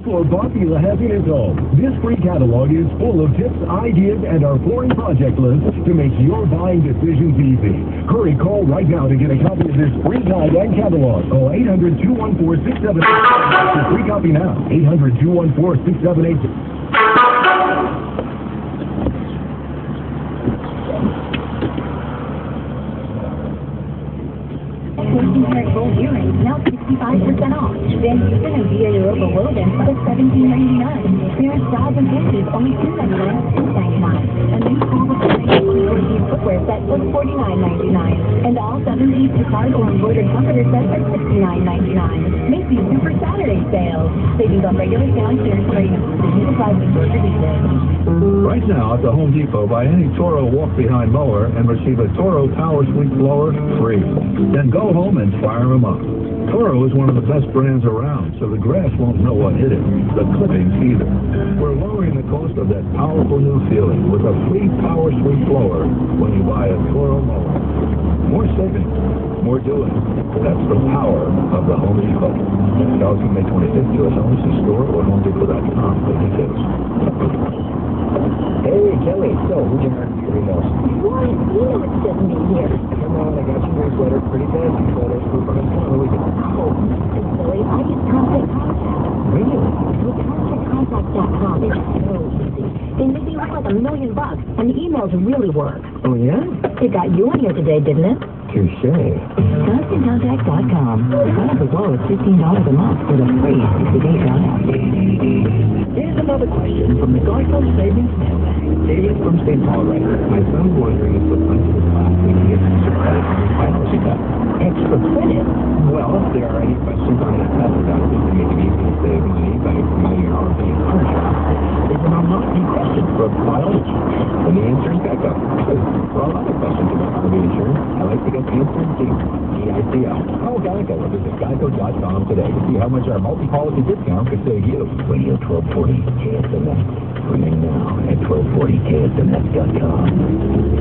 For Bobby has in his home. This free catalog is full of tips, ideas, and our flooring project list to make your buying decisions easy. Hurry, call right now to get a copy of this free guide and catalog. Call 800-214-6788. Your free copy now. 800-214-6788. Gold earrings now 65% off. Van Heusen and Via Europa woven for $17.99. Clearance bras and panties only $2.99 to $6.99. A new silver four-piece footwear set for $49.99. And all 7-piece jacquard or embroidered comforter sets are $69.99. Macy's Super Saturday sales. Savings on regular sale and clearance items. New supplies and stores are needed. Right now at the Home Depot, buy any Toro walk-behind mower and receive a Toro Power Sweep blower free. Then go home and fire them up. Toro is one of the best brands around, so the grass won't know what hit it, the clippings either. We're lowering the cost of that powerful new feeling with a free Power Sweep blower when you buy a Toro mower. More savings, more doing. That's the power of the Home Depot. Now, May 25th, U.S. Homes Store or HomeDepot.com for details. Hey, Kelly, so who'd you hire for your emails? What? You know it says me here. Come on, I got your newsletter. Pretty fancy photos for fun on the weekend. Oh, silly. I use Constant Contact. Really? With ConstantContact.com, it's so easy. They make me look like $1 million, and the emails really work. Oh, yeah? It got you in here today, didn't it? Touche. ConstantContact.com. Sign up as low as $15 a month with a free 60-day trial. Here's another question from the Geico Savings Mailbag. David from St. Paul writer. My son's wondering if the punch of the class we can get extra credit for his policy cut. Extra credit? Well, if there are any questions on that test about it, to make it easy to save money by promoting your RV and furniture, there's an unlikely question for biology. And the answer is Geico. For all other questions about RV insurance, I like to get answered to GICO. Oh, Geico. Visit Geico.com today to see how much our multi-policy discount could save you. Radio 1240 KSMS. Ring now at 1240KSMS.com.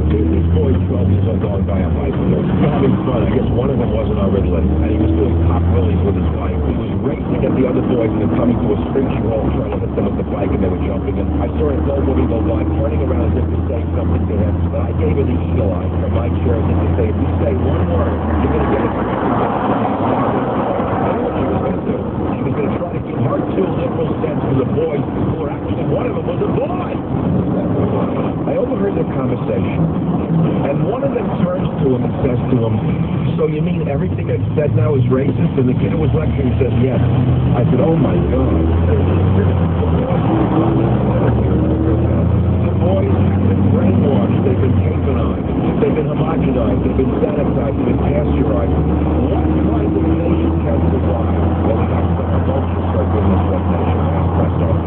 These boys 12 years old going by on bicycles. Having fun. I guess one of them wasn't on Ridley, and he was doing top wheelies with his bike. He was racing at the other boys and then coming to a screeching halt, trying to hit them with the bike, and they were jumping. And I saw a slow woman go by, turning around as if to say something to him. But I gave her the eagle eye from my chair as if to say, if you say one word, you're going to get it. I know what she was going to do. She was going to try to give her two liberal sense to the boys who were actually, one of them was a boy. I overheard their conversation, and one of them turns to him and says to him, so you mean everything I've said now is racist? And the kid who was lecturing says, yes. I said, oh my God. The boys have been brainwashed, they've been tapenized, they've been homogenized, they've been sanitized, they've been pasteurized. What kind of nation can survive? Well, we have to our culture start doing this what nation has pressed on.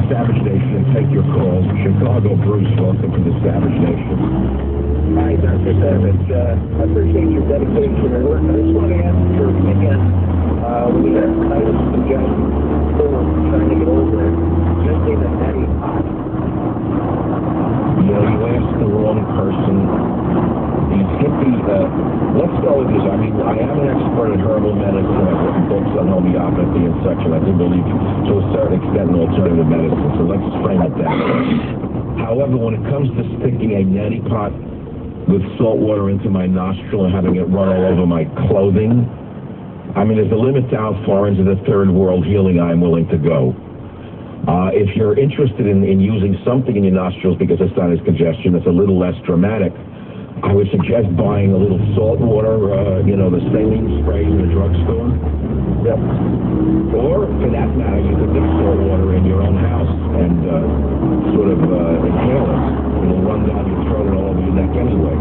Savage Nation and take your calls. Chicago Bruce, welcome to the Savage Nation. Hi, Dr. Savage. I appreciate your dedication and work. I just want to ask your opinion. We have kind of suggested for trying to get over it, using a neti pot. You know, you asked the wrong person. These hippie, let's go with this. I mean, I am an expert in herbal medicine. I've written books on homeopathy and such, and I do believe, to a certain extent, in alternative medicine. So let's frame it that way. However, when it comes to sticking a neti pot with salt water into my nostril and having it run all over my clothing, I mean, there's a limit to how far into the third world healing I'm willing to go. If you're interested in using something in your nostrils because of sinus congestion that's a little less dramatic, I would suggest buying a little salt water, you know, the saline sprays in the drugstore. Yep. Or, for that matter, you could mix salt water in your own house and sort of inhale it. It'll run down your throat and all over your neck anyway.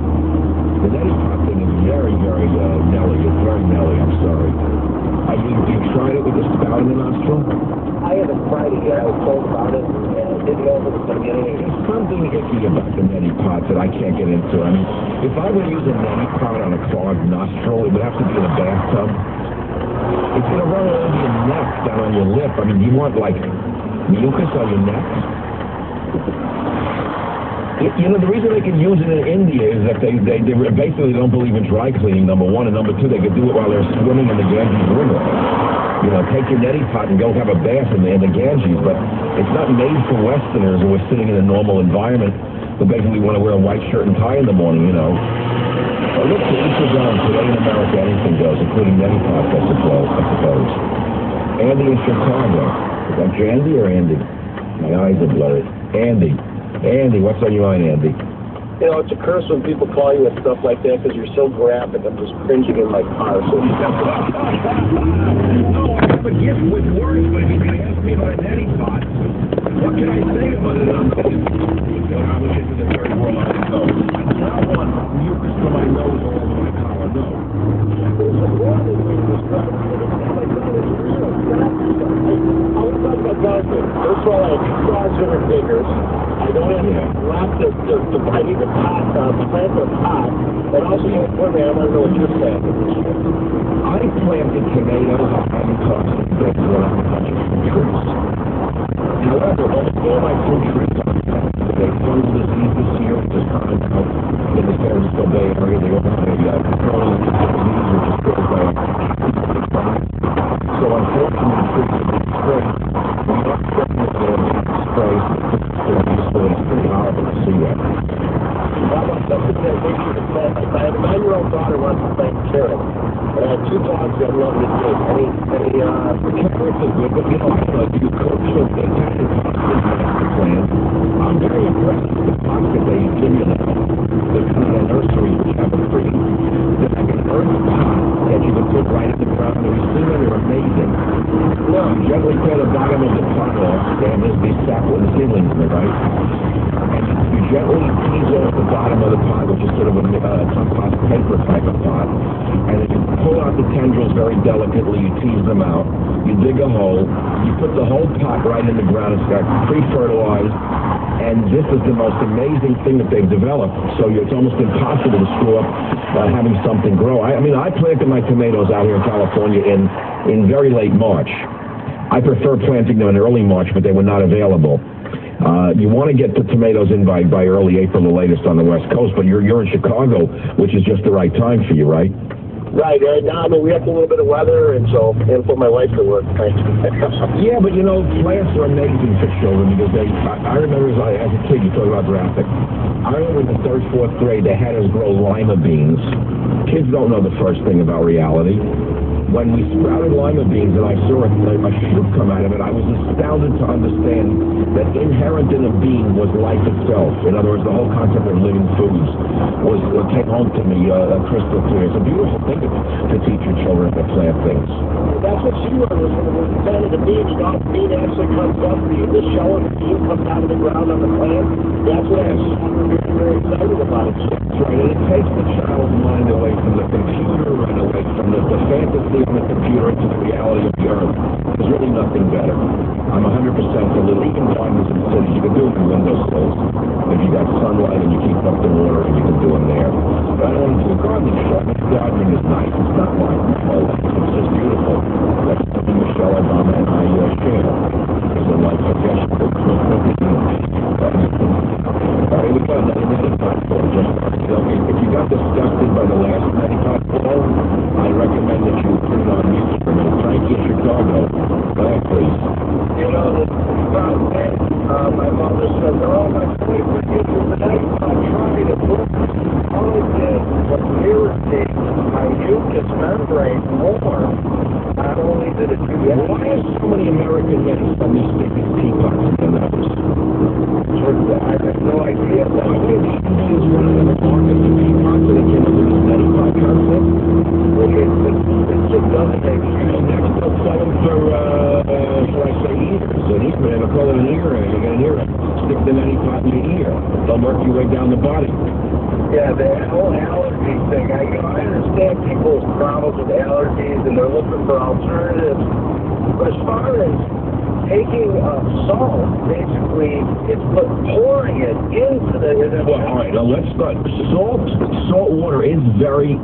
The neti pot thing is very, very Nelly. It's very Nelly, I'm sorry. You tried it with the spout in the nostril? I haven't tried it yet. I was told about it, and I didn't know if it was going to be anything. There's something icky about the neti pot that I can't get into. I mean, if I were to use a neti pot on a clogged nostril, it would have to be in a bathtub. It on your lip. I mean, do you want, like, mucus on your neck? You know, the reason they can use it in India is that they basically don't believe in dry cleaning, number one, and number two, they could do it while they're swimming in the Ganges River. You know, take your neti pot and go have a bath in the Ganges, but it's not made for Westerners who are sitting in a normal environment who basically want to wear a white shirt and tie in the morning, you know. But look, to each his own. Today in America, anything goes, including neti pots, I suppose. Andy in Chicago. Is that Jandy or Andy? My eyes are blurred. Andy. Andy, what's on your mind, Andy? You know, it's a curse when people call you with stuff like that because you're so graphic. I'm just cringing in my car. So I have a gift with words, but if you're going to ask me about a neti pot, what can I say about it? I'm looking into the third world on the nose. I do not want mucus from my nose all over my collar, no. First of all, I have 2 dogs that are diggers. I don't have lots of, I need to plant a pot, but also you for me, I want to know what you're saying. I planted tomatoes on agricultural beds when I'm touching trees. However, almost all my fruit trees are they fungal disease this year, which is common out in the San Francisco Bay Area. They all have a controlling disease, which is caused by so unfortunately, trees have been sprayed. We are starting to get sprays. It's pretty horrible to see that. Well, something that makes you plant. I have a 9-year-old daughter who wants to plant carrots. And I have 2 dogs that love to do. Carrots are good, but you know, you cook so they kind of plant. I'm very impressed with the pots that they give you now. The kind of nursery which have a free. There's like an earth pot that you can put right in the ground. Have you seen them? They're amazing. No, you gently tear the bottom of the pot off, and there's these sapling seedlings in it, right? And you gently tease off the bottom of the pot, which is sort of a compost paper type of pot, and then you pull out the tendrils very delicately, you tease them out, you dig a hole, you put the whole pot right in the ground, it's got pre-fertilized, and this is the most amazing thing that they've developed, so it's almost impossible to screw up having something grow. I mean, I planted my tomatoes out here in California in very late March. I prefer planting them in early March, but they were not available. You want to get the tomatoes in by early April, the latest on the West Coast, but you're in Chicago, which is just the right time for you, right? Right. Now, I mean, we have a little bit of weather, and so, and for my wife to work. Yeah, but you know, plants are amazing for children because I remember as a kid, you talk about graphic. I remember in the 3rd, 4th grade, they had us grow lima beans. Kids don't know the first thing about reality. When we sprouted lima beans and I saw a shoot come out of it, I was astounded to understand that inherent in a bean was life itself. In other words, the whole concept of living foods came home to me crystal clear. It's a beautiful thing to teach your children to plant things. That's what she learned was when we planted the bean. You know, the bean actually comes up, the shell of the bean comes out of the ground on the plant. That's what I'm very, very excited about it. That's right, and it takes the child's mind away from the computer and away from the fantasy on the computer into the reality of the earth. There's really nothing better. I'm 100% for little, even gardens in cities. You can do it in windowsills. If you got sunlight and you keep up the water, and you can do them there. But I don't want to do a gardening show. Gardening is nice. It's not like it's just beautiful. That's something Michelle Obama and I share. It's a life suggestion. All right, we got another minute time for it. If you got disgusted by the last 95 flow, I recommend that you put it on mute for a minute. Frankie in Chicago. Go ahead, please. You know, my mother said, oh, my favorite is the next time I tried it. All it did was irritate my mucous membrane more. Not only did it do that, why are so many American men suddenly sticking teapots in their nose? I have no idea. I think the Indians running in the market for teapots so they can't lose the neti concept. It just doesn't make sense. And next they'll sell them for, shall I say, ears. An ear, they'll call it an ear. You get an ear, stick the neti pot in your ear. They'll work your way down the body. Yeah, the whole allergy thing. I understand people's problems with allergies and they're looking for alternatives. But as far as taking salt, basically, it's pouring it into the... Well, all right, now let's start. Salt water is very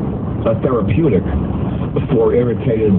therapeutic for irritated